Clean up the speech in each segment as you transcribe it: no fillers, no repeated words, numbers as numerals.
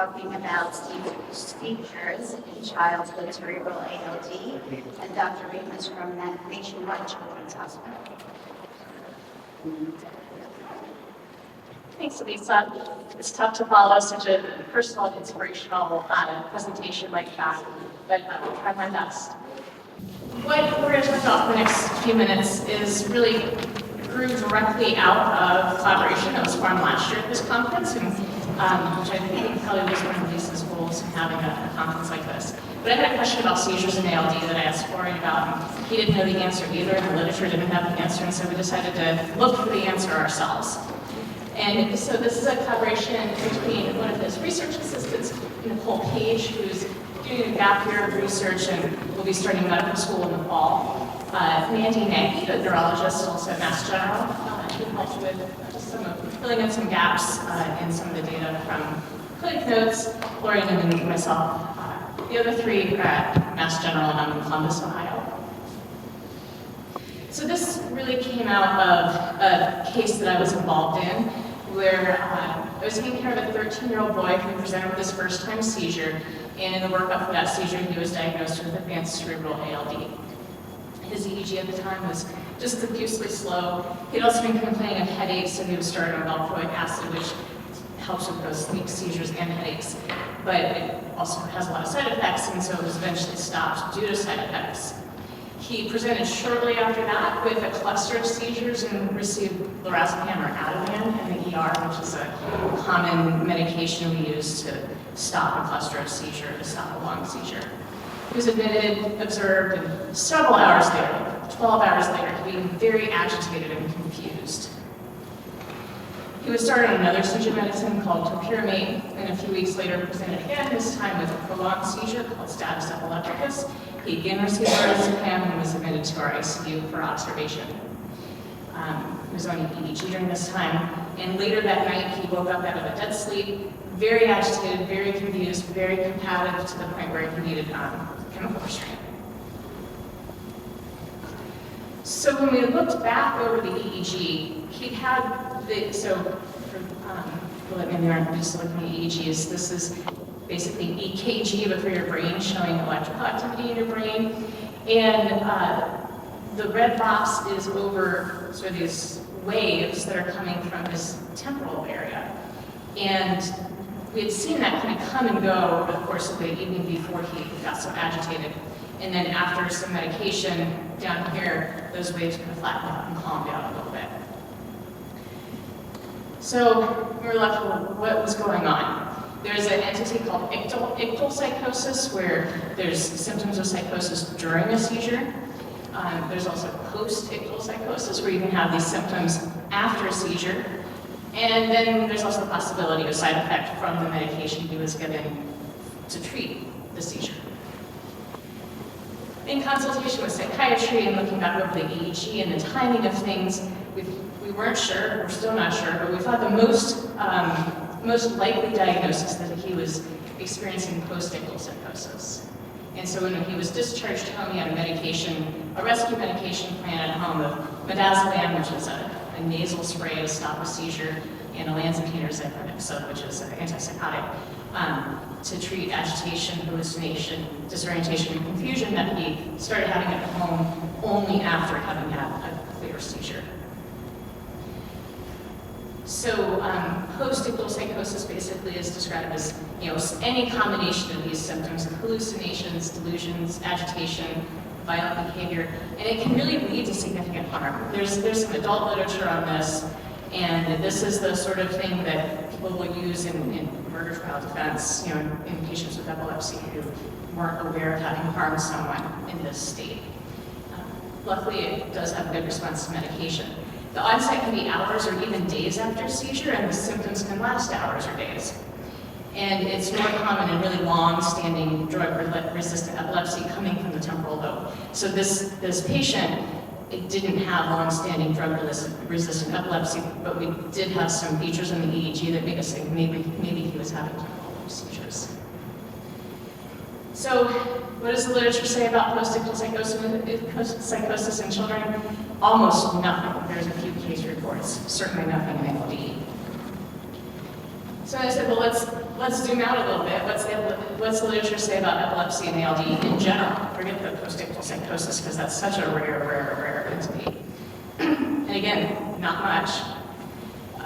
talking about seizures in childhood cerebral ALD, and Dr. Ream is from Nationwide Children's Hospital. Thanks, Lisa. It's tough to follow such a personal and inspirational presentation like that, but I'll try my best. What we're going to talk about for the next few minutes is really grew directly out of collaboration that was formed last year at this conference, and which I think probably was one of Lisa's goals in having a conference like this. But I had a question about seizures in ALD that I asked Florian about, and he didn't know the answer either, and the literature didn't have the answer, and so we decided to look for the answer ourselves. And so this is a collaboration between one of his research assistants, Nicole Page, who's doing a gap year of research and will be starting medical school in the fall. Mandy Nagy, the neurologist, also at Mass General, who helped with just filling in some gaps in some of the data from clinic notes, Florian and then myself. The other three are at Mass General and I'm in Columbus, Ohio. So this really came out of a case that I was involved in, where I was taking care of a 13-year-old boy who presented with his first-time seizure, and in the workup for that seizure, he was diagnosed with advanced cerebral ALD. His EEG at the time was just diffusely slow. He'd also been complaining of headaches, so he was started on valproic acid, which helps with those sleep seizures and headaches. But it also has a lot of side effects, and so it was eventually stopped due to side effects. He presented shortly after that with a cluster of seizures and received lorazepam or Ativan in the ER, which is a common medication we use to stop a cluster of seizure, to stop a long seizure. He was admitted, observed, and several hours later, 12 hours later, he became very agitated and confused. He was started on another seizure medicine called topiramate, and a few weeks later presented again, this time with a prolonged seizure called status epilepticus. He again received lorazepam and was admitted to our ICU for observation. He was on EEG during this time, and later that night he woke up out of a dead sleep, very agitated, very confused, very combative to the point where he needed chemical restraint. So when we looked back over the EEG, he had the, so for maybe aren't used to looking at EEGs, this is basically EKG, but for your brain, showing electrical activity in your brain. And the red box is over sort of these waves that are coming from this temporal area. And we had seen that kind of come and go over the course of the evening before he got so agitated. And then after some medication down here, those waves kind of flattened out and calmed down a little bit. So we were left with what was going on. There's an entity called ictal psychosis, where there's symptoms of psychosis during a seizure. There's also post-ictal psychosis, where you can have these symptoms after a seizure. And then there's also the possibility of a side effect from the medication he was given to treat the seizure. In consultation with psychiatry and looking back over the EEG and the timing of things, we weren't sure, we're still not sure, but we thought the most likely diagnosis that he was experiencing post-ictal psychosis. And so when he was discharged home, he had a medication, a rescue medication plan at home of midazolam, which is a nasal spray to stop a seizure, and olanzapine or Zyprexa, which is an antipsychotic, to treat agitation, hallucination, disorientation, and confusion that he started having at home only after having had a clear seizure. So post-ictal psychosis basically is described as any combination of these symptoms of hallucinations, delusions, agitation, violent behavior, and it can really lead to significant harm. There's some adult literature on this, and this is the sort of thing that people will use in murder trial defense, in patients with epilepsy who weren't aware of having harmed someone in this state. Luckily, it does have a good response to medication. The onset can be hours or even days after seizure, and the symptoms can last hours or days. And it's more common in really long-standing drug-resistant epilepsy coming from the temporal lobe. So this patient, it didn't have long-standing drug-resistant epilepsy, but we did have some features in the EEG that made us think maybe he was having temporal lobe seizures. So what does the literature say about post-ictal psychosis in children? Almost nothing. There's a few case reports, certainly nothing in ALD. So I said, well, let's let's zoom out a little bit. What's the literature say about epilepsy and ALD in general? Forget the post-ictal psychosis, because that's such a rare entity. And again, not much.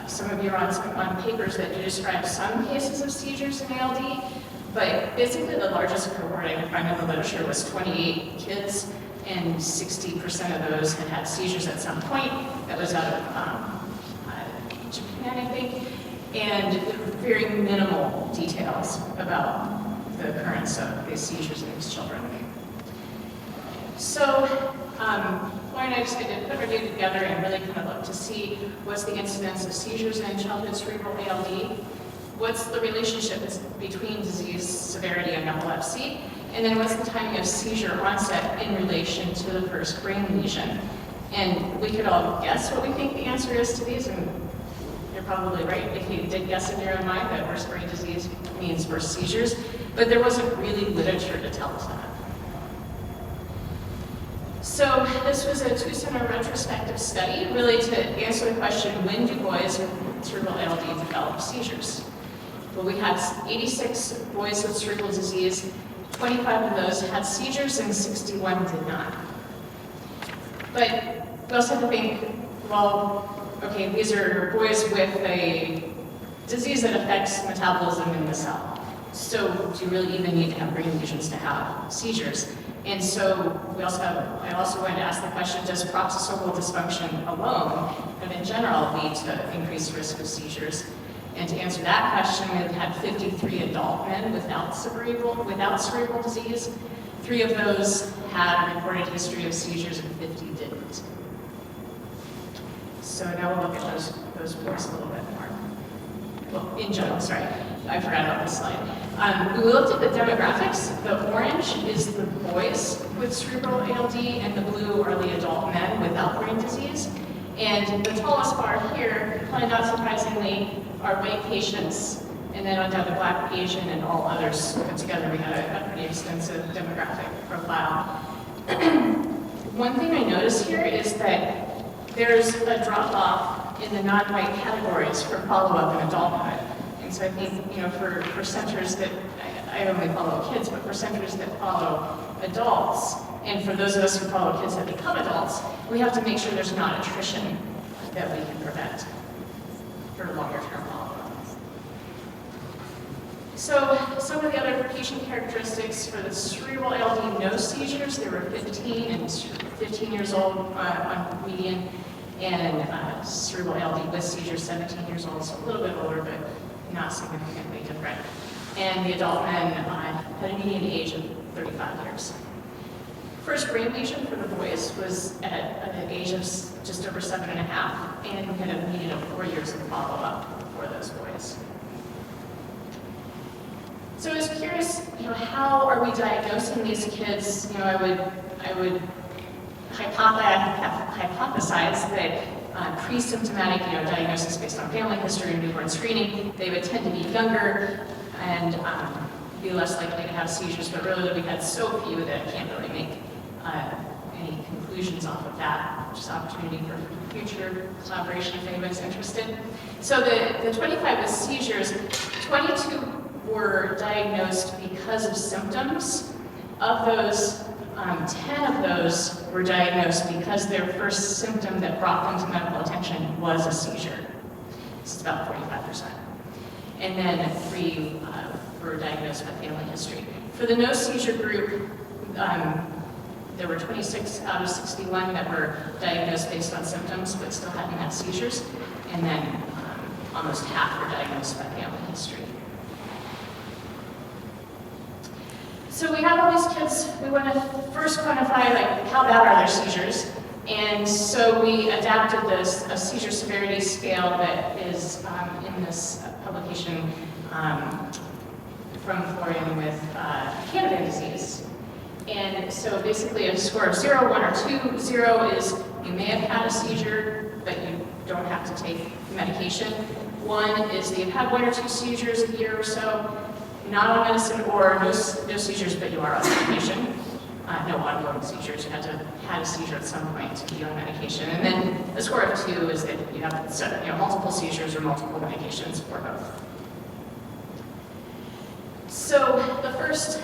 Some of you are on papers that do describe some cases of seizures in ALD, but basically the largest cohort I could find in the literature was 28 kids, and 60% of those had had seizures at some point. That was out of Japan, I think, and very minimal details about the occurrence of these seizures in these children. So, Lauren and I decided to put our data together and really kind of look to see what's the incidence of seizures in childhood cerebral ALD, what's the relationship between disease severity and epilepsy, and then what's the timing of seizure onset in relation to the first brain lesion. And we could all guess what we think the answer is to these, and you're probably right if you did guess in your own mind that first brain disease means first seizures, but there wasn't really literature to tell us that. So this was a two-center retrospective study, really to answer the question, when do boys with cerebral ALD develop seizures? Well, we had 86 boys with cerebral disease, 25 of those had seizures and 61 did not. But we also have to think, well, okay, these are boys with a disease that affects metabolism in the cell. So do you really even need to have brain lesions to have seizures? And so I also wanted to ask the question, does peroxisomal dysfunction alone, and in general, lead to increased risk of seizures? And to answer that question, we had 53 adult men without cerebral disease. 3 of those had a reported history of seizures and 50 didn't. So now we'll look at those boys a little bit more. Well, in general, sorry, I forgot about this slide. We looked at the demographics. The orange is the boys with cerebral ALD, and the blue are the adult men without brain disease. And the tallest bar here, probably not surprisingly, are white patients, and then on down the Black, Asian, and all others put together. We had a pretty extensive demographic profile. One thing I noticed here is that there's a drop-off in the non-white categories for follow-up in adulthood. And so I think, for centers that, I only follow kids, but for centers that follow adults, and for those of us who follow kids that become adults, we have to make sure there's not attrition that we can prevent for longer-term follow-up. So some of the other patient characteristics for the cerebral ALD, no seizures. There were 15 years old on median, and cerebral ALD with seizures, 17 years old, so a little bit older, but not significantly different. And the adult men had a median age of 35 years. First brain lesion for the boys was at an age of just over 7.5, and we had a median of 4 years of follow-up for those boys. So I was curious, how are we diagnosing these kids? I would hypothesize that pre-symptomatic, diagnosis based on family history and newborn screening, they would tend to be younger and be less likely to have seizures, but really we had so few that I can't really make any conclusions off of that. Just opportunity for future collaboration if anybody's interested. So the 25 with seizures, 22 were diagnosed because of symptoms. Of those, 10 of those were diagnosed because their first symptom that brought them to medical attention was a seizure. This is about 45%. And then 3 were diagnosed by family history. For the no seizure group, there were 26 out of 61 that were diagnosed based on symptoms but still hadn't had seizures. And then almost half were diagnosed by family history. So we have all these kids, we want to first quantify how bad are their seizures. And so we adapted a seizure severity scale that is in this publication from Florian with Canavan disease. And so basically a score of 0, 1, or 2. 0 is you may have had a seizure, but you don't have to take medication. 1 is that you've had 1 or 2 seizures a year or so, not on medicine, or no seizures, but you are on medication. No ongoing seizures, you had a seizure at some point to be on medication. And then a score of 2 is that you have multiple seizures or multiple medications or both. So the first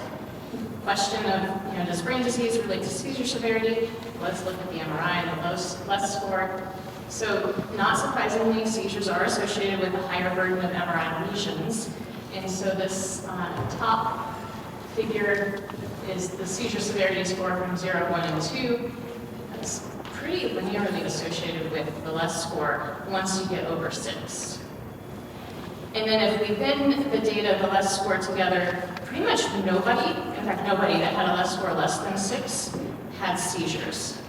question of, does brain disease relate to seizure severity? Let's look at the MRI and the LESS score. So not surprisingly, seizures are associated with a higher burden of MRI lesions. And so this top figure is the seizure severity score from 0, 1, and 2. It's pretty linearly associated with the LESS score once you get over 6. And then if we bin the data of the LESS score together, pretty much nobody, in fact nobody that had a LESS score less than 6 had seizures.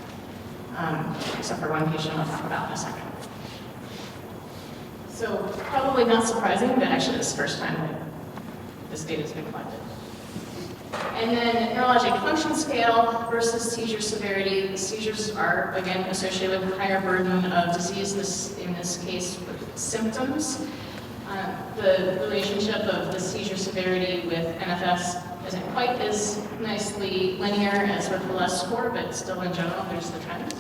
Except for one patient I'll talk about in a second. So probably not surprising, but actually this is the first time that this data has been collected. And then neurologic function scale versus seizure severity. Seizures are, again, associated with a higher burden of disease, in this case with symptoms. The relationship of the seizure severity with NFS isn't quite as nicely linear as with the LESS score, but still in general, there's the trend.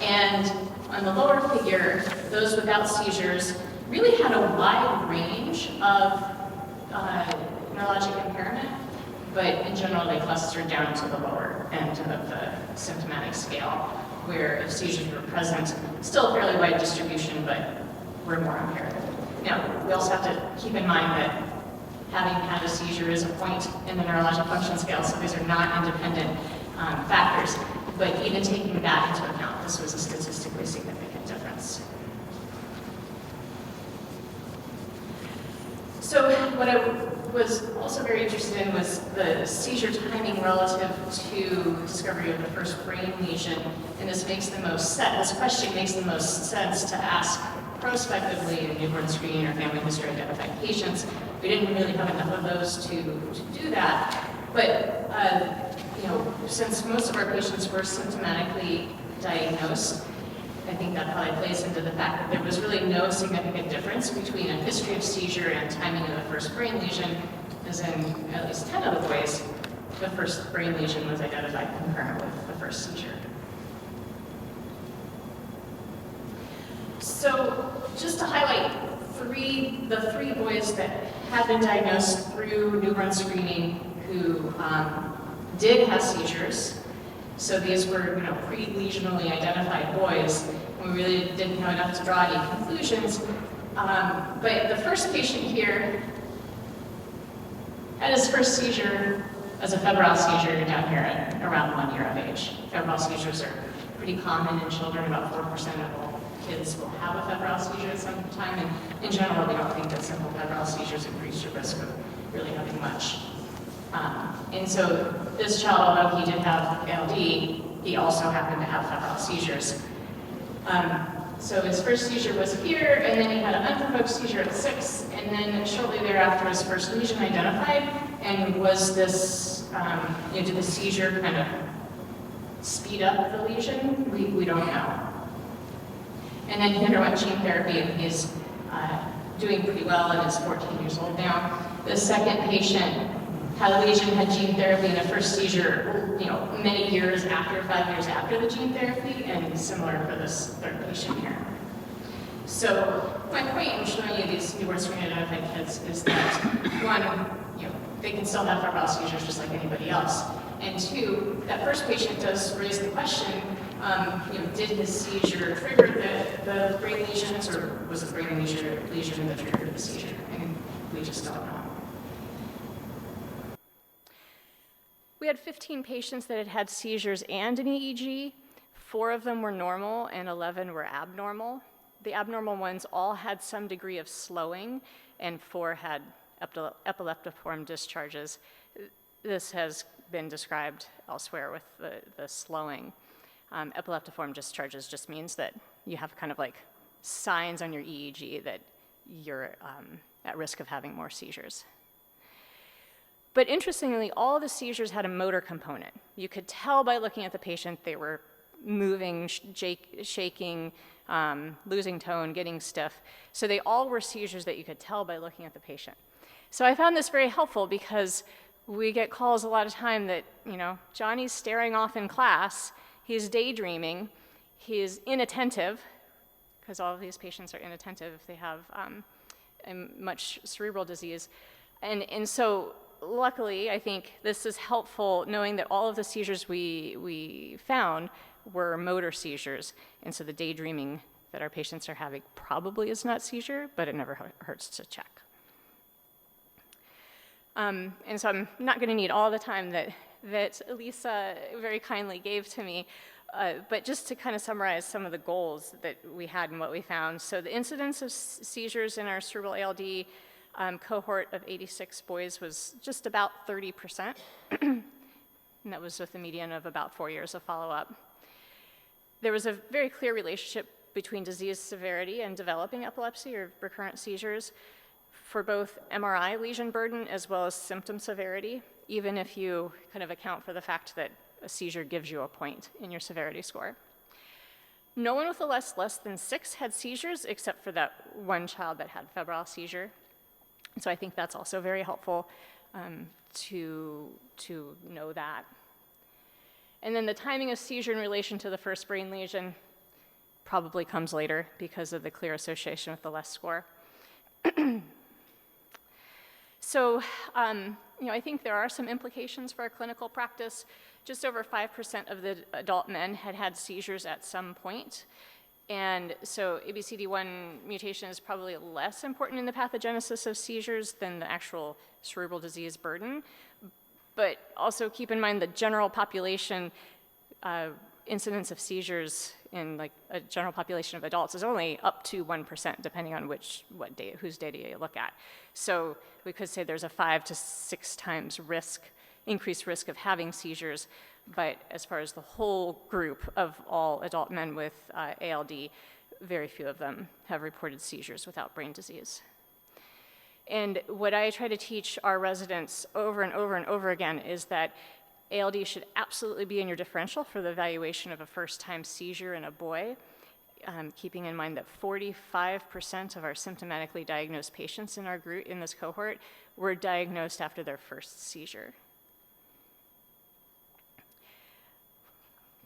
And on the lower figure, those without seizures really had a wide range of neurologic impairment, but in general, they clustered down to the lower end of the symptomatic scale, where if seizures were present, still a fairly wide distribution, but were more impaired. Now, we also have to keep in mind that having had a seizure is a point in the neurologic function scale, so these are not independent factors. But even taking that into account, this was a statistically significant difference. So what I was also very interested in was the seizure timing relative to discovery of the first brain lesion. And this question makes the most sense to ask prospectively in newborn screening or family history identified patients. We didn't really have enough of those to do that. But since most of our patients were symptomatically diagnosed, I think that probably plays into the fact that there was really no significant difference between a history of seizure and timing of the first brain lesion, as in at least 10 of the boys, the first brain lesion was identified concurrent with the first seizure. So just to highlight the three boys that had been diagnosed through newborn screening who did have seizures. So these were, pre-lesionally identified boys. We really didn't know enough to draw any conclusions. But the first patient here had his first seizure as a febrile seizure down here at around 1 year of age. Febrile seizures are pretty common in children. About 4% of all kids will have a febrile seizure at some time. And in general, we don't think that simple febrile seizures increase your risk of really having much. And so this child, although he did have ALD, he also happened to have febrile seizures. So his first seizure was here, and then he had an unprovoked seizure at 6, and then shortly thereafter his first lesion identified. And was this, did the seizure kind of speed up the lesion? We don't know. And then he underwent gene therapy, and he's doing pretty well, and is 14 years old now. The second patient had a lesion, had gene therapy, and a first seizure, many years after, 5 years after the gene therapy, and similar for this third patient here. So my point in showing you these newborn screen identified kids is that, one, they can still have febrile seizures just like anybody else. And two, that first patient does raise the question, did his seizure trigger the brain lesions, or was the brain lesion that triggered the seizure? And we just don't know. We had 15 patients that had had seizures and an EEG. 4 of them were normal and 11 were abnormal. The abnormal ones all had some degree of slowing, and 4 had epileptiform discharges. This has been described elsewhere with the slowing. Epileptiform discharges just means that you have kind of like signs on your EEG that you're at risk of having more seizures. But interestingly, all the seizures had a motor component. You could tell by looking at the patient they were moving, shaking, losing tone, getting stiff. So they all were seizures that you could tell by looking at the patient. So I found this very helpful because we get calls a lot of time that, Johnny's staring off in class, he's daydreaming, he's inattentive, because all of these patients are inattentive if they have much cerebral disease. And so luckily, I think this is helpful knowing that all of the seizures we found were motor seizures. And so the daydreaming that our patients are having probably is not seizure, but it never hurts to check. And so I'm not going to need all the time that Lisa very kindly gave to me, but just to kind of summarize some of the goals that we had and what we found. So the incidence of seizures in our cerebral ALD cohort of 86 boys was just about 30%, and that was with a median of about 4 years of follow-up. There was a very clear relationship between disease severity and developing epilepsy or recurrent seizures for both MRI lesion burden as well as symptom severity, even if you kind of account for the fact that a seizure gives you a point in your severity score. No one with a less than 6 had seizures except for that one child that had febrile seizure. So I think that's also very helpful to know that. And then the timing of seizure in relation to the first brain lesion probably comes later because of the clear association with the less score. So, I think there are some implications for our clinical practice. Just over 5% of the adult men had seizures at some point. And so ABCD1 mutation is probably less important in the pathogenesis of seizures than the actual cerebral disease burden. But also keep in mind the general population incidence of seizures in like a general population of adults is only up to 1%, depending on whose data you look at. So we could say there's a 5 to 6 times increased risk of having seizures. But as far as the whole group of all adult men with ALD, very few of them have reported seizures without brain disease. And what I try to teach our residents over and over and over again is that ALD should absolutely be in your differential for the evaluation of a first-time seizure in a boy, keeping in mind that 45% of our symptomatically diagnosed patients in our group, in this cohort, were diagnosed after their first seizure.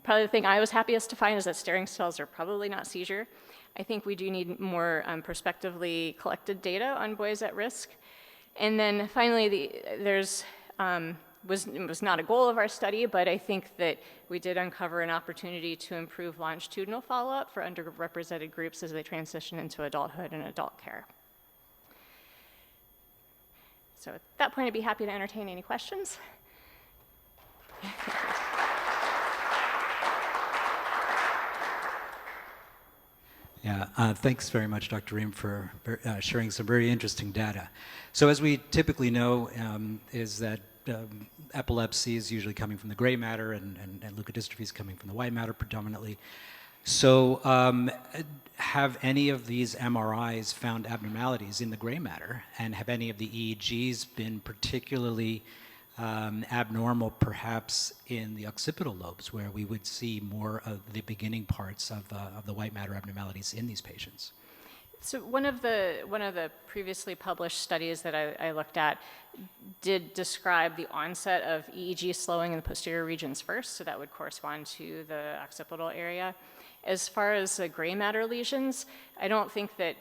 Probably the thing I was happiest to find is that staring spells are probably not seizure. I think we do need more prospectively collected data on boys at risk. And then finally, it was not a goal of our study, but I think that we did uncover an opportunity to improve longitudinal follow-up for underrepresented groups as they transition into adulthood and adult care. So at that point, I'd be happy to entertain any questions. Yeah, thanks very much, Dr. Ream, for sharing some very interesting data. So as we typically know, is that epilepsy is usually coming from the gray matter and leukodystrophy is coming from the white matter predominantly. So have any of these MRIs found abnormalities in the gray matter? And have any of the EEGs been particularly abnormal perhaps in the occipital lobes where we would see more of the beginning parts of the white matter abnormalities in these patients? So one of the previously published studies that I looked at did describe the onset of EEG slowing in the posterior regions first, so that would correspond to the occipital area. As far as the gray matter lesions, I don't think that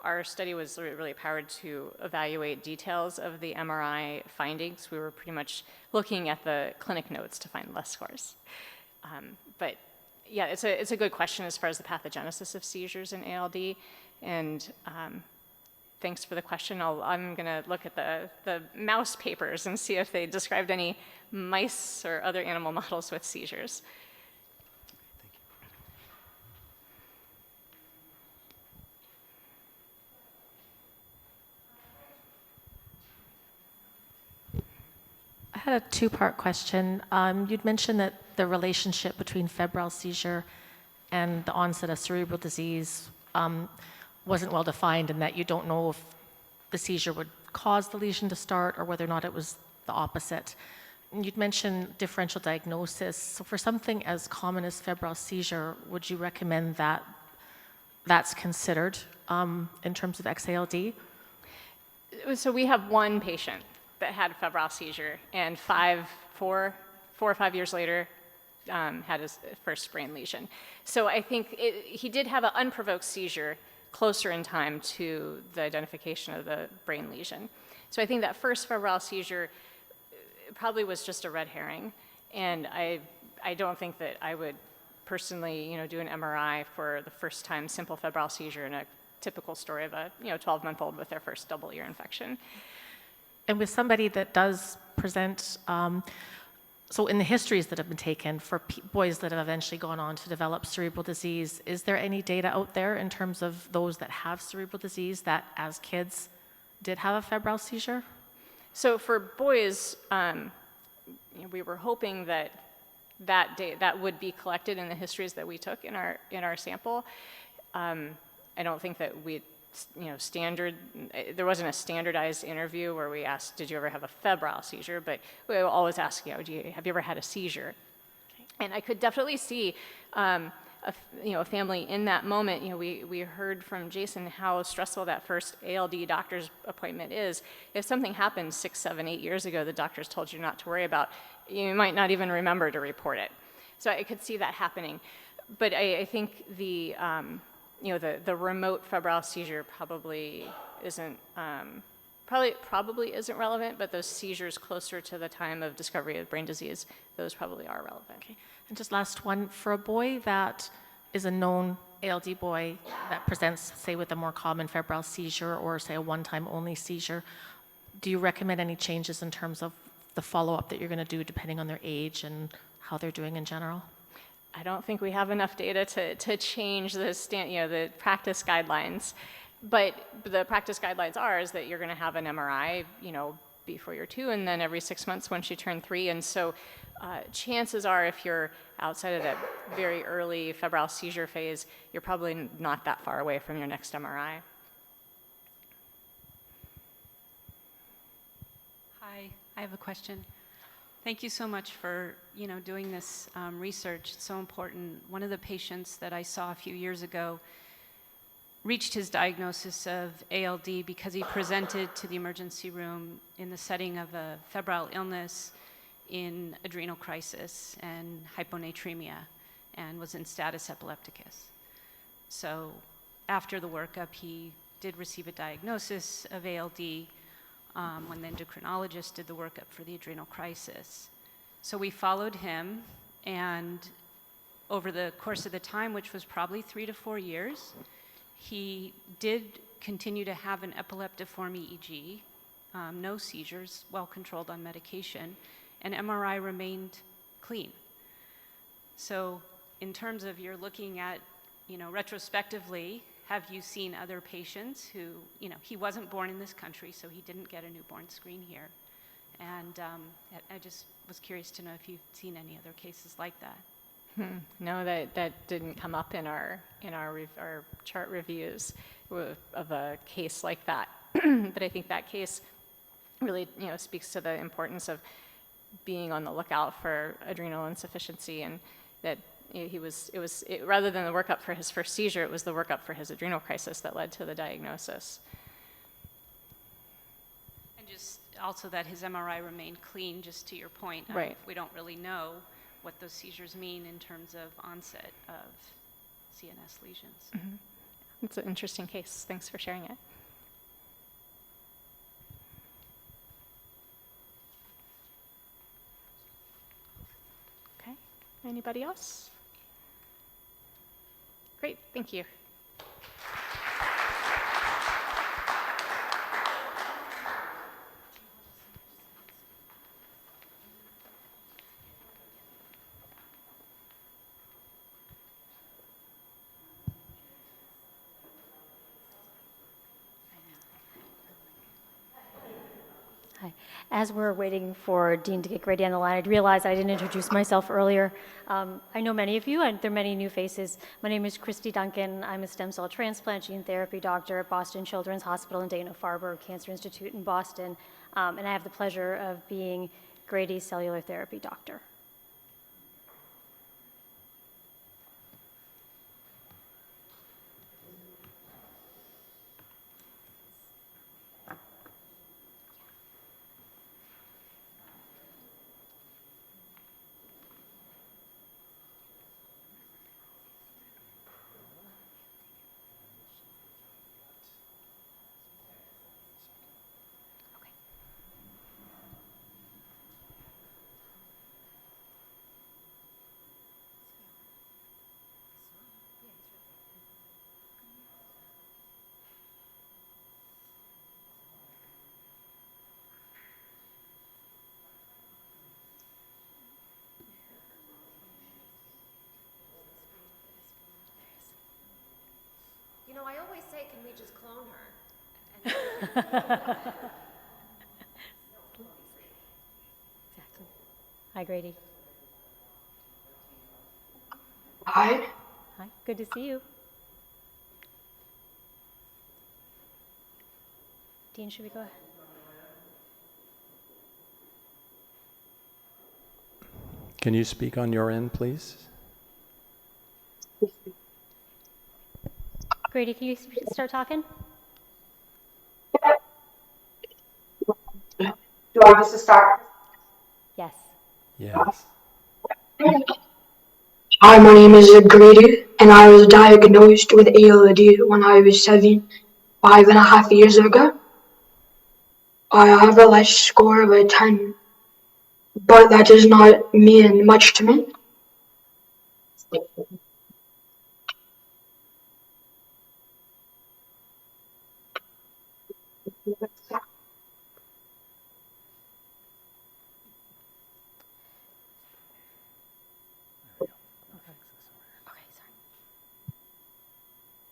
our study was really powered to evaluate details of the MRI findings. We were pretty much looking at the clinic notes to find less scores. But yeah, it's a good question as far as the pathogenesis of seizures in ALD. And thanks for the question. I'm going to look at the mouse papers and see if they described any mice or other animal models with seizures. I had a two-part question. You'd mentioned that the relationship between febrile seizure and the onset of cerebral disease wasn't well defined, and that you don't know if the seizure would cause the lesion to start or whether or not it was the opposite. And you'd mentioned differential diagnosis. So for something as common as febrile seizure, would you recommend that that's considered in terms of XALD? So we have one patient that had a febrile seizure, and 4 or 5 years later had his first brain lesion. So I think he did have an unprovoked seizure closer in time to the identification of the brain lesion. So I think that first febrile seizure probably was just a red herring, and I don't think that I would personally, do an MRI for the first time simple febrile seizure in a typical story of a 12-month-old with their first double ear infection. And with somebody that does present, so in the histories that have been taken for boys that have eventually gone on to develop cerebral disease, is there any data out there in terms of those that have cerebral disease that as kids did have a febrile seizure? So for boys, we were hoping that that would be collected in the histories that we took in our sample. I don't think that there wasn't a standardized interview where we asked, did you ever have a febrile seizure? But we always ask, have you ever had a seizure? Okay. And I could definitely see a family in that moment. We heard from Jason how stressful that first ALD doctor's appointment is. If something happened 6, 7, 8 years ago, the doctors told you not to worry about, you might not even remember to report it. So I could see that happening. But I think the remote febrile seizure probably isn't relevant, but those seizures closer to the time of discovery of brain disease, those probably are relevant. Okay. And just last one, for a boy that is a known ALD boy that presents, say, with a more common febrile seizure or, say, a one-time only seizure, do you recommend any changes in terms of the follow-up that you're going to do depending on their age and how they're doing in general? I don't think we have enough data to change the practice guidelines, but the practice guidelines is that you're going to have an MRI, before you're 2, and then every 6 months once you turn 3, and so chances are, if you're outside of that very early febrile seizure phase, you're probably not that far away from your next MRI. Hi, I have a question. Thank you so much for doing this research. It's so important. One of the patients that I saw a few years ago reached his diagnosis of ALD because he presented to the emergency room in the setting of a febrile illness in adrenal crisis and hyponatremia, and was in status epilepticus. So after the workup, he did receive a diagnosis of ALD when the endocrinologist did the workup for the adrenal crisis. So we followed him, and over the course of the time, which was probably 3 to 4 years, he did continue to have an epileptiform EEG, no seizures, well controlled on medication, and MRI remained clean. So in terms of you're looking at, retrospectively, have you seen other patients who, he wasn't born in this country, so he didn't get a newborn screen here. And I just was curious to know if you've seen any other cases like that. No, that didn't come up in our chart reviews of a case like that. But I think that case really, speaks to the importance of being on the lookout for adrenal insufficiency, and that rather than the workup for his first seizure, it was the workup for his adrenal crisis that led to the diagnosis. And just also that his MRI remained clean, just to your point. Right. We don't really know what those seizures mean in terms of onset of CNS lesions. Mm-hmm. It's an interesting case. Thanks for sharing it. Okay, anybody else? Great, thank you. Hi. As we're waiting for Dean to get Grady on the line, I realized I didn't introduce myself earlier. I know many of you, and there are many new faces. My name is Christy Duncan. I'm a stem cell transplant gene therapy doctor at Boston Children's Hospital and Dana-Farber Cancer Institute in Boston, and I have the pleasure of being Grady's cellular therapy doctor. I always say, can we just clone her? Exactly. Hi, Grady. Hi. Hi, good to see you. Dean, should we go ahead? Can you speak on your end, please? Grady, can you start talking? Do I want us to start? Yes. Yes. Hi, my name is Grady, and I was diagnosed with ALD when I was 5.5 years ago. I have a life score of a 10, but that does not mean much to me. Okay, sorry.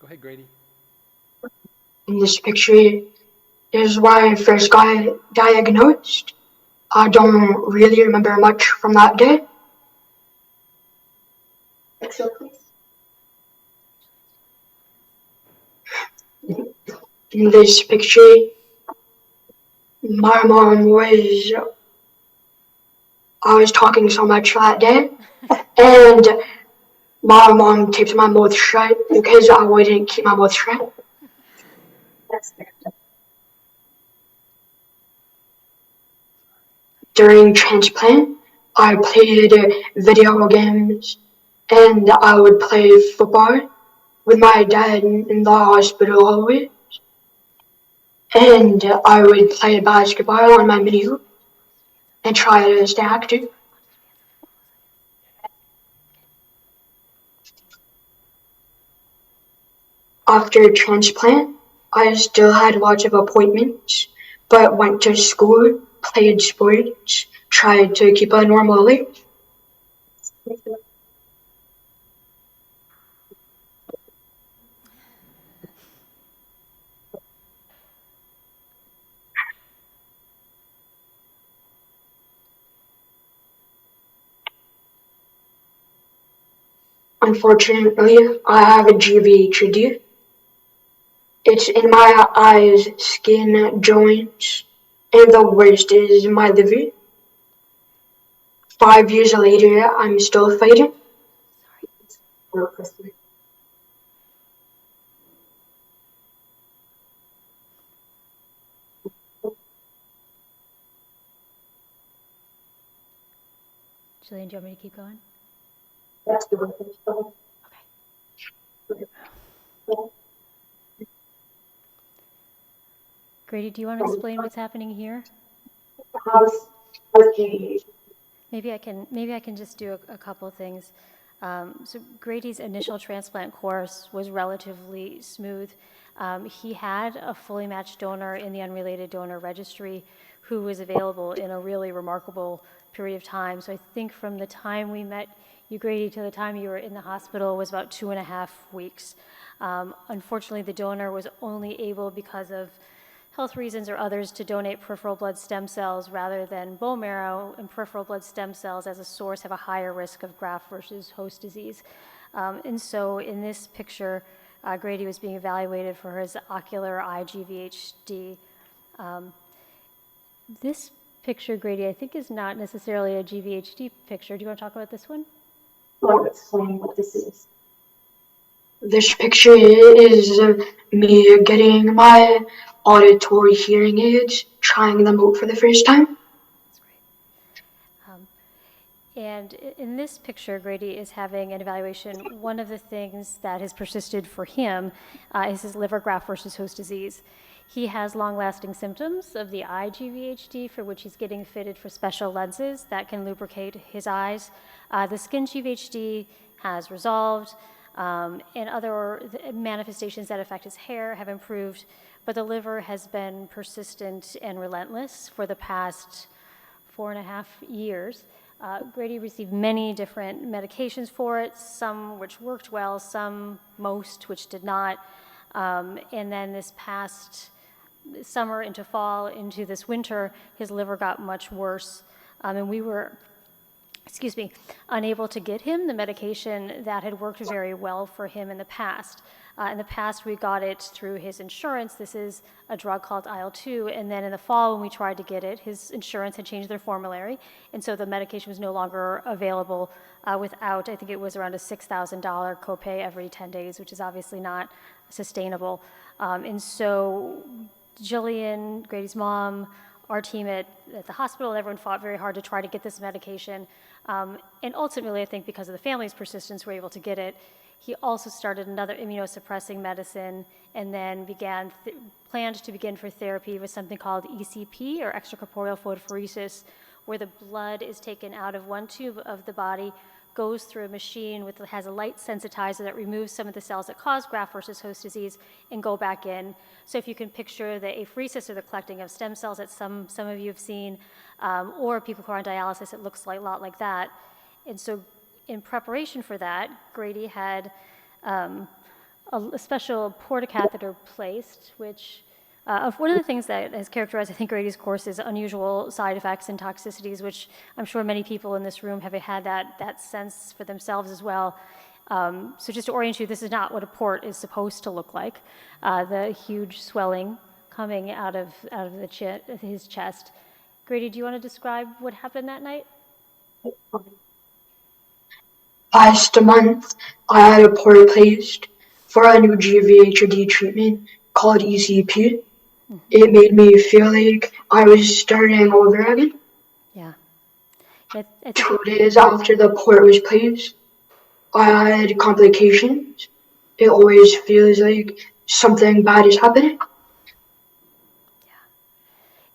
Go ahead, Grady. In this picture is when I first got diagnosed. I don't really remember much from that day. In this picture, my mom was, I was talking so much that day, and my mom taped my mouth shut because I wouldn't keep my mouth shut. During transplant, I played video games and I would play football with my dad in the hospital always. And I would play basketball on my mini hoop and try to stay active. After transplant, I still had lots of appointments, but went to school, played sports, tried to keep a normal life. Unfortunately, I have a GVHD. It's in my eyes, skin, joints, and the worst is my liver. 5 years later, I'm still fighting. Jillian, do you want me to keep going? Okay. Grady, do you want to explain what's happening here? Maybe I can just do a couple of things. So Grady's initial transplant course was relatively smooth. He had a fully matched donor in the unrelated donor registry who was available in a really remarkable period of time. So I think from the time we met you, Grady, to the time you were in the hospital was about 2.5 weeks. Unfortunately, the donor was only able, because of health reasons or others, to donate peripheral blood stem cells rather than bone marrow, and peripheral blood stem cells as a source have a higher risk of graft versus host disease. And so in this picture, Grady was being evaluated for his ocular IGVHD. This picture, Grady, I think is not necessarily a GVHD picture. Do you want to talk about this one? I'll explain what this is. This picture is me getting my auditory hearing aids, trying them out for the first time. That's great. And in this picture, Grady is having an evaluation. One of the things that has persisted for him is his liver graft versus host disease. He has long-lasting symptoms of the eye GVHD, for which he's getting fitted for special lenses that can lubricate his eyes. The skin GVHD has resolved, and other manifestations that affect his hair have improved, but the liver has been persistent and relentless for the past 4.5 years. Grady received many different medications for it, some which worked well, most which did not. And then this past summer into fall, into this winter, his liver got much worse. And we were, unable to get him the medication that had worked very well for him in the past. In the past, we got it through his insurance. This is a drug called IL-2. And then in the fall, when we tried to get it, his insurance had changed their formulary. And so the medication was no longer available without, I think it was around a $6,000 copay every 10 days, which is obviously not sustainable. And so Jillian, Grady's mom, our team at the hospital, everyone fought very hard to try to get this medication. And ultimately, I think because of the family's persistence, we were able to get it. He also started another immunosuppressing medicine and then planned to begin for therapy with something called ECP, or extracorporeal photopheresis, where the blood is taken out of one tube of the body, goes through a machine has a light sensitizer that removes some of the cells that cause graft versus host disease and go back in. So if you can picture the apheresis, or the collecting of stem cells that some of you have seen, or people who are on dialysis, it looks a lot like that. And so in preparation for that, Grady had a special portacatheter placed, which one of the things that has characterized, I think, Grady's course is unusual side effects and toxicities, which I'm sure many people in this room have had that sense for themselves as well. So just to orient you, this is not what a port is supposed to look like. The huge swelling coming out of his chest. Grady, do you want to describe what happened that night? Last month, I had a port placed for a new GVHD treatment called ECP. It made me feel like I was starting over again. Yeah. 2 days after the port was placed, I had complications. It always feels like something bad is happening.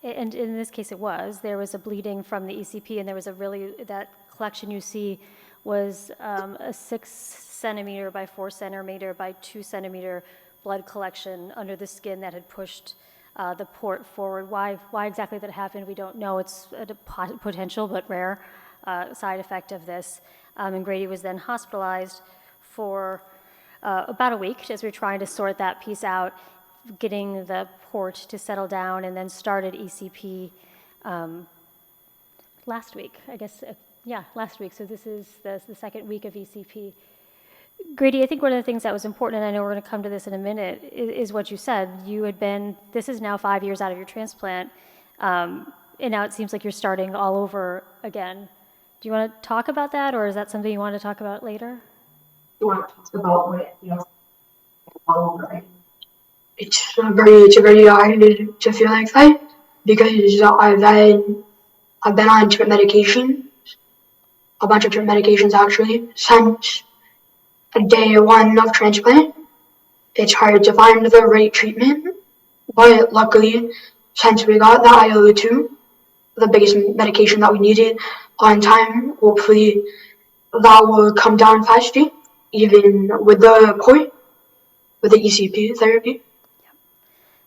Yeah. And in this case, there was a bleeding from the ECP, and there was that collection you see was a 6 centimeter by 4 centimeter by 2 centimeter blood collection under the skin that had pushed the port forward. Why exactly that happened, we don't know. It's a potential but rare side effect of this. And Grady was then hospitalized for about a week as we were trying to sort that piece out, getting the port to settle down, and then started ECP last week, I guess. Last week. So this is the second week of ECP. Grady, I think one of the things that was important, and I know we're going to come to this in a minute, is what you said. This is now 5 years out of your transplant, and now it seems like you're starting all over again. Do you want to talk about that, or is that something you want to talk about later? You want to talk about what it feels like all over again? It's very hard to feel like that, because I've been on different medications, a bunch of different medications actually, since day one of transplant. It's hard to find the right treatment, but luckily, since we got the IL-2, the biggest medication that we needed on time, hopefully that will come down faster, even with the port, with the ECP therapy.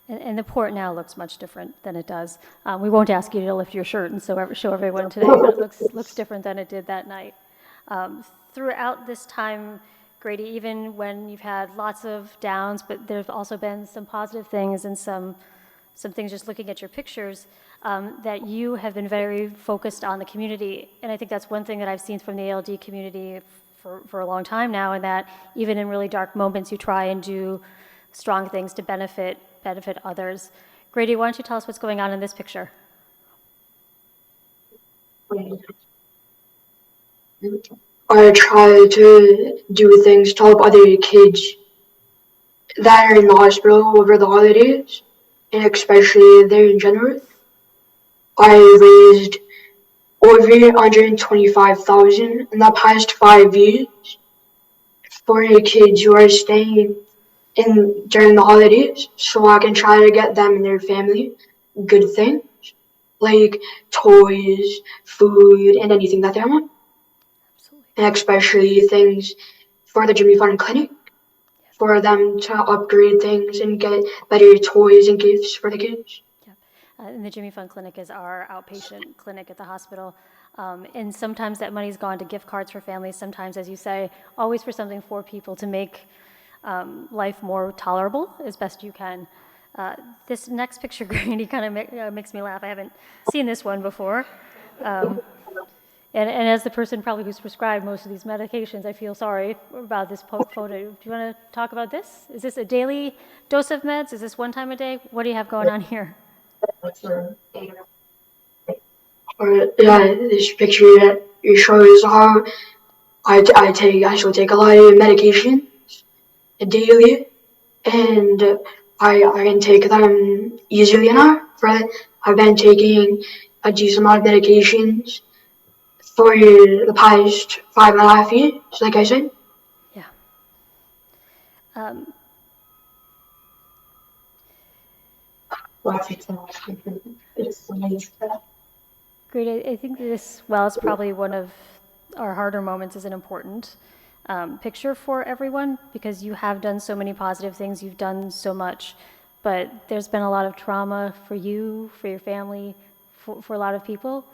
And the port now looks much different than it does. We won't ask you to lift your shirt and show everyone today, but it looks different than it did that night. Throughout this time, Grady, even when you've had lots of downs, but there's also been some positive things and some things just looking at your pictures, that you have been very focused on the community. And I think that's one thing that I've seen from the ALD community for a long time now, and that even in really dark moments, you try and do strong things to benefit others. Grady, why don't you tell us what's going on in this picture? I try to do things to help other kids that are in the hospital over the holidays, and especially there in January. I raised over $125,000 in the past 5 years for kids who are staying in during the holidays, so I can try to get them and their family good things like toys, food, and anything that they want. Absolutely. And especially things for the Jimmy Fund Clinic, for them to upgrade things and get better toys and gifts for the kids. And the Jimmy Fund Clinic is our outpatient clinic at the hospital. And sometimes that money's gone to gift cards for families. Sometimes, as you say, always for something for people to make life more tolerable as best you can. This next picture, Grady, kind of makes me laugh. I haven't seen this one before. And as the person probably who's prescribed most of these medications, I feel sorry about this photo. Do you want to talk about this? Is this a daily dose of meds? Is this one time a day? What do you have going on here? This picture shows how I actually take a lot of medication daily, and I can take them easily enough. I've been taking a decent amount of medications for the past 5.5 years, like I said. Yeah. Great. I think this, well, it's probably one of our harder moments, is an important picture for everyone, because you have done so many positive things, you've done so much, but there's been a lot of trauma for you, for your family, for a lot of people.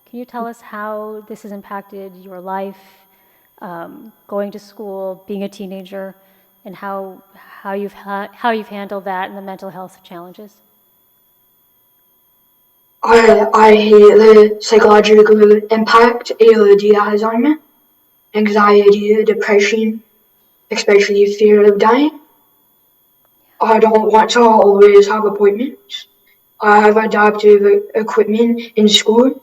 Can you tell us how this has impacted your life, going to school, being a teenager, and how you've handled that and the mental health challenges? I hate the psychological impact ALD has on me. Anxiety, depression, especially fear of dying. I don't want to always have appointments. I have adaptive equipment in school,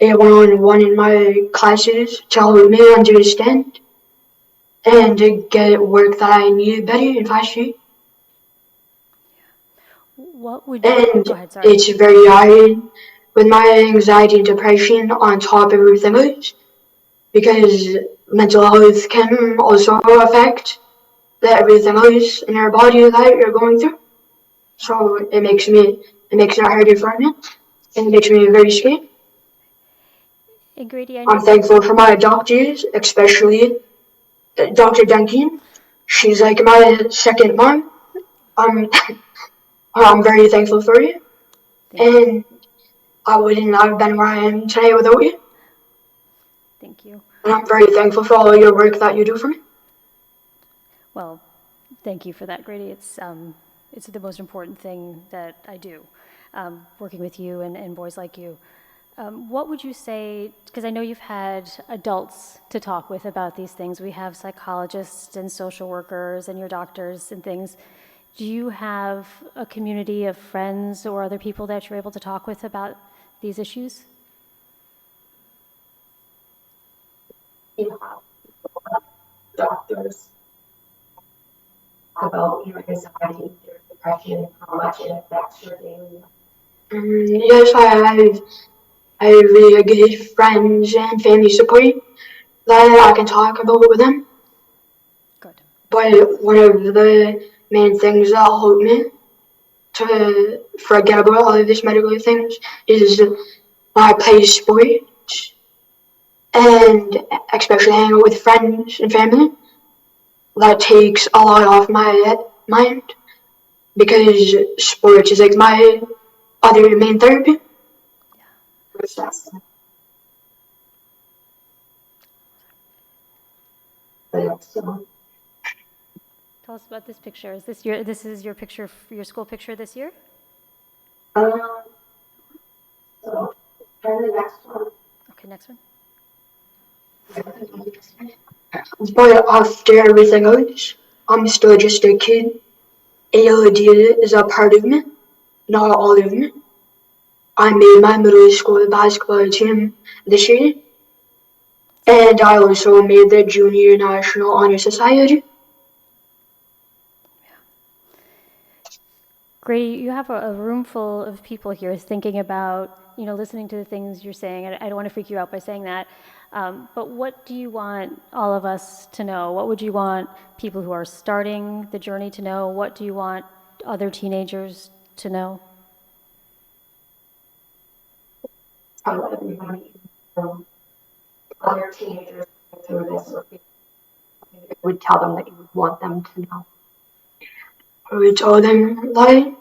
a one-on-one in my classes to help me understand and to get work that I need better and faster. What would And go ahead, sorry. it's very hard with my anxiety and depression on top of everything else, because mental health can also affect everything else in our body that you're going through. So it makes it harder for me, and it makes me very scared. And Grady, I I'm know. thankful for my doctors, especially Dr. Duncan. She's like my second mom. I'm very thankful for you, and I wouldn't have been where I am today without you. Thank you. And I'm very thankful for all your work that you do for me. Well, thank you for that, Grady. It's the most important thing that I do, working with you and boys like you. What would you say, because I know you've had adults to talk with about these things. We have psychologists and social workers and your doctors and things. Do you have a community of friends or other people that you're able to talk with about these issues? You have doctors about your anxiety, your depression, how much it affects your daily life. Yes, I have really good friends and family support that I can talk about with them. Good. But one of the main things that help me to forget about all of these medical things is when I play sports, and especially hanging out with friends and family. That takes a lot off my mind, because sports is like my other main therapy. Tell us about this picture. Is this your picture, your school picture this year? So try the next one. Okay, next one. But after everything else, I'm still just a kid. ALD is a part of me, not all of me. I made my middle school basketball team this year, and I also made the Junior National Honor Society. Grady, you have a room full of people here thinking about, listening to the things you're saying. I don't want to freak you out by saying that. But what do you want all of us to know? What would you want people who are starting the journey to know? What do you want other teenagers to know? I want everybody other teenagers through this, or would tell them that you would want them to know. We told them that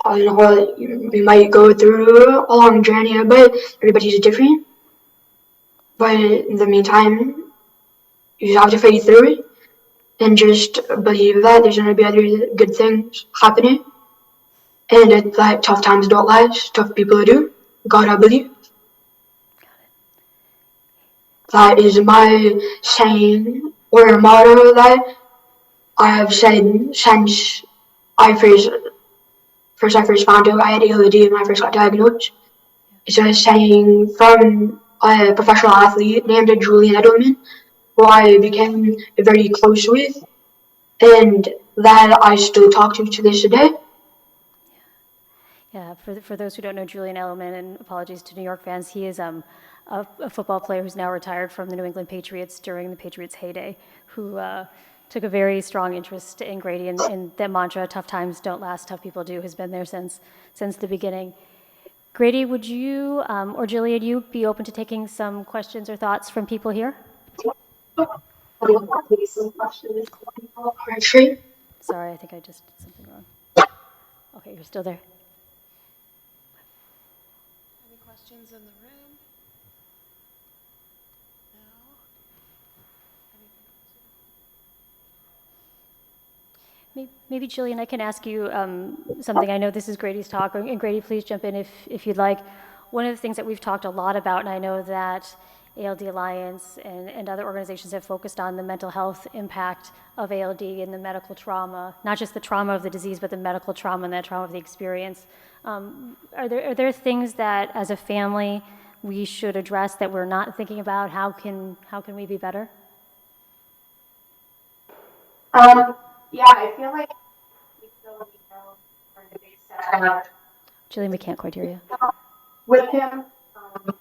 I know we might go through a long journey, but everybody's different. But in the meantime, you have to fight through it, and just believe that there's gonna be other good things happening. And it's like tough times don't last, tough people do. God, I believe. That is my saying or motto that I have said since I first found out I had ALD when I first got diagnosed. It's a saying from a professional athlete named Julian Edelman, who I became very close with, and that I still talk to this day. Yeah, for those who don't know Julian Edelman, and apologies to New York fans, he is a football player who's now retired from the New England Patriots during the Patriots' heyday, who took a very strong interest in Grady, and that mantra, tough times don't last, tough people do, has been there since the beginning. Grady, would you, or Jillian, you be open to taking some questions or thoughts from people here? Sorry, I think I just did something wrong. Okay, you're still there. Any questions in the room? No? Maybe, Jillian, I can ask you something. I know this is Grady's talk, and Grady, please jump in if you'd like. One of the things that we've talked a lot about, and I know that ALD Alliance and other organizations have focused on the mental health impact of ALD and the medical trauma, not just the trauma of the disease, but the medical trauma and the trauma of the experience. Are there things that, as a family, we should address that we're not thinking about? How can we be better? Yeah, I feel like we still know where the big step Jillian, we can't quite hear you. with him. The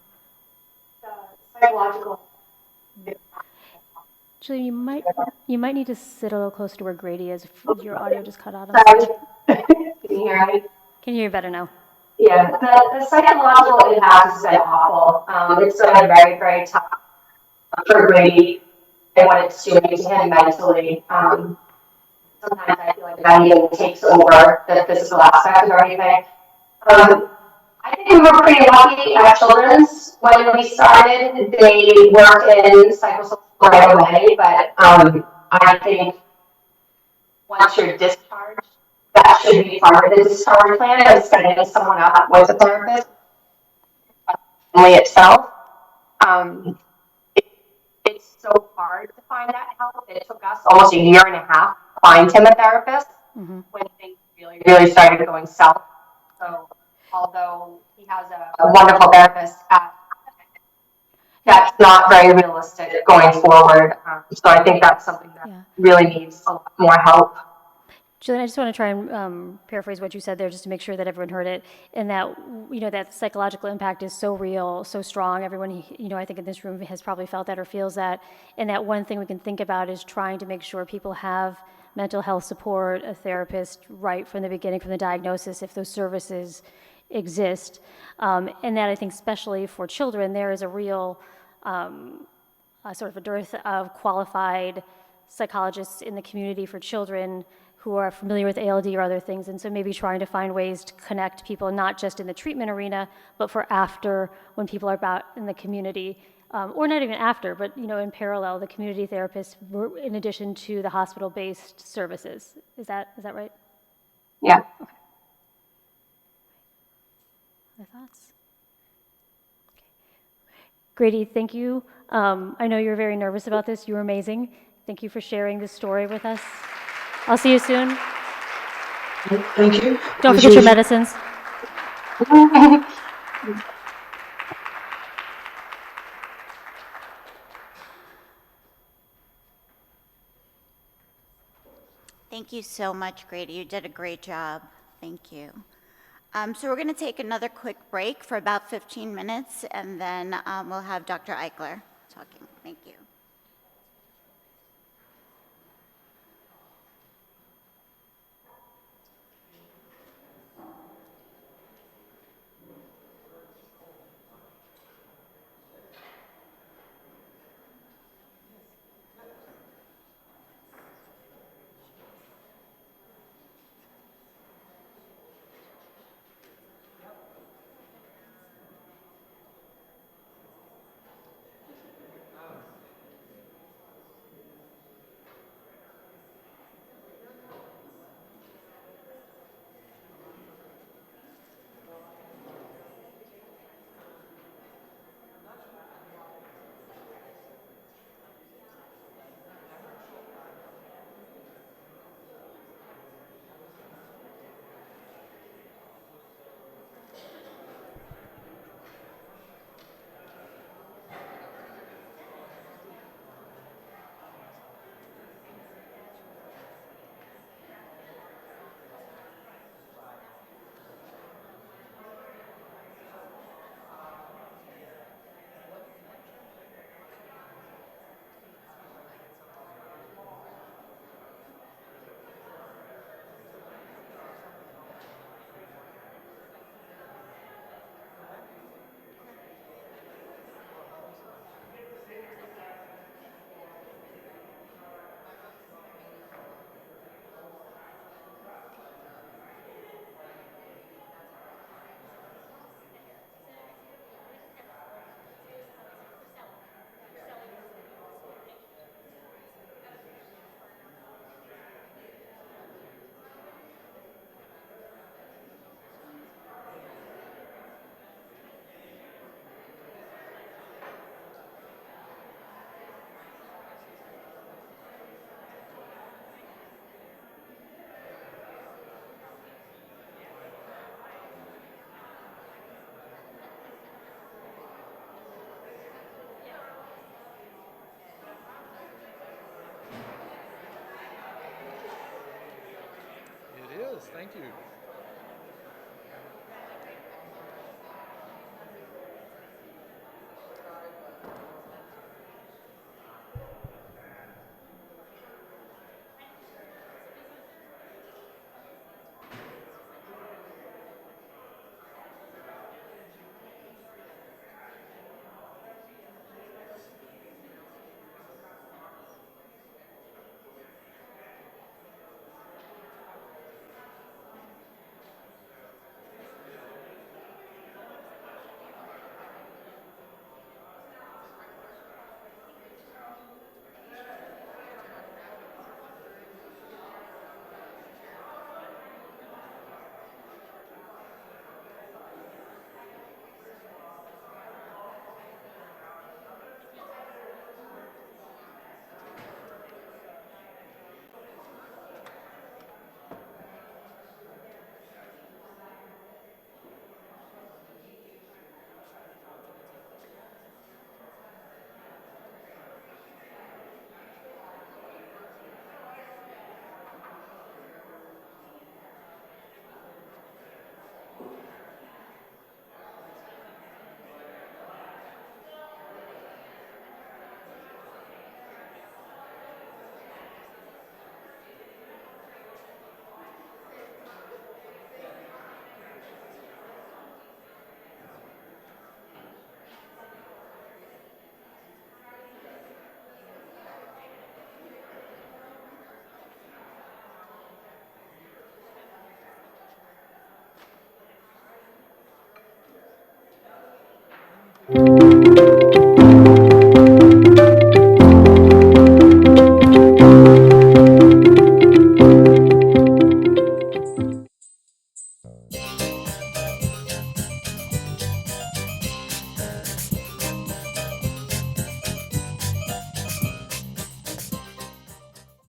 psychological. Julie, you might need to sit a little closer to where Grady is. Your audio just cut out. Sorry. Can you hear me? Can you hear better now? Yeah, the psychological impact has been awful. It's been very, very tough for Grady and what it's doing to him mentally. Sometimes I feel like that even takes over the physical aspect of everything. I think we were pretty lucky at Children's when we started. They work in psychosocial right away, but I think once you're discharged, that should be part of the discharge plan of setting someone up with a therapist. Family itself, it's so hard to find that help. It took us almost a year and a half to find him a therapist when things really, really started going south. So although he has a wonderful therapist, that's not very realistic going forward. So I think that's something that really needs a lot more help. Jillian, I just want to try and paraphrase what you said there just to make sure that everyone heard it, and that, that psychological impact is so real, so strong. Everyone, I think in this room has probably felt that or feels that, and that one thing we can think about is trying to make sure people have mental health support, a therapist right from the beginning, from the diagnosis, if those services exist. And that I think especially for children, there is a real sort of a dearth of qualified psychologists in the community for children who are familiar with ALD or other things, and so maybe trying to find ways to connect people, not just in the treatment arena, but for after, when people are about in the community, or not even after, but in parallel, the community therapists, in addition to the hospital-based services. Is that right? Yeah. Okay. Other thoughts? Okay. Grady, thank you. I know you're very nervous about this. You were amazing. Thank you for sharing this story with us. I'll see you soon. Thank you. Don't forget your medicines. Thank you so much, Grady. You did a great job. Thank you. So we're going to take another quick break for about 15 minutes, and then we'll have Dr. Eichler talking. Thank you. you.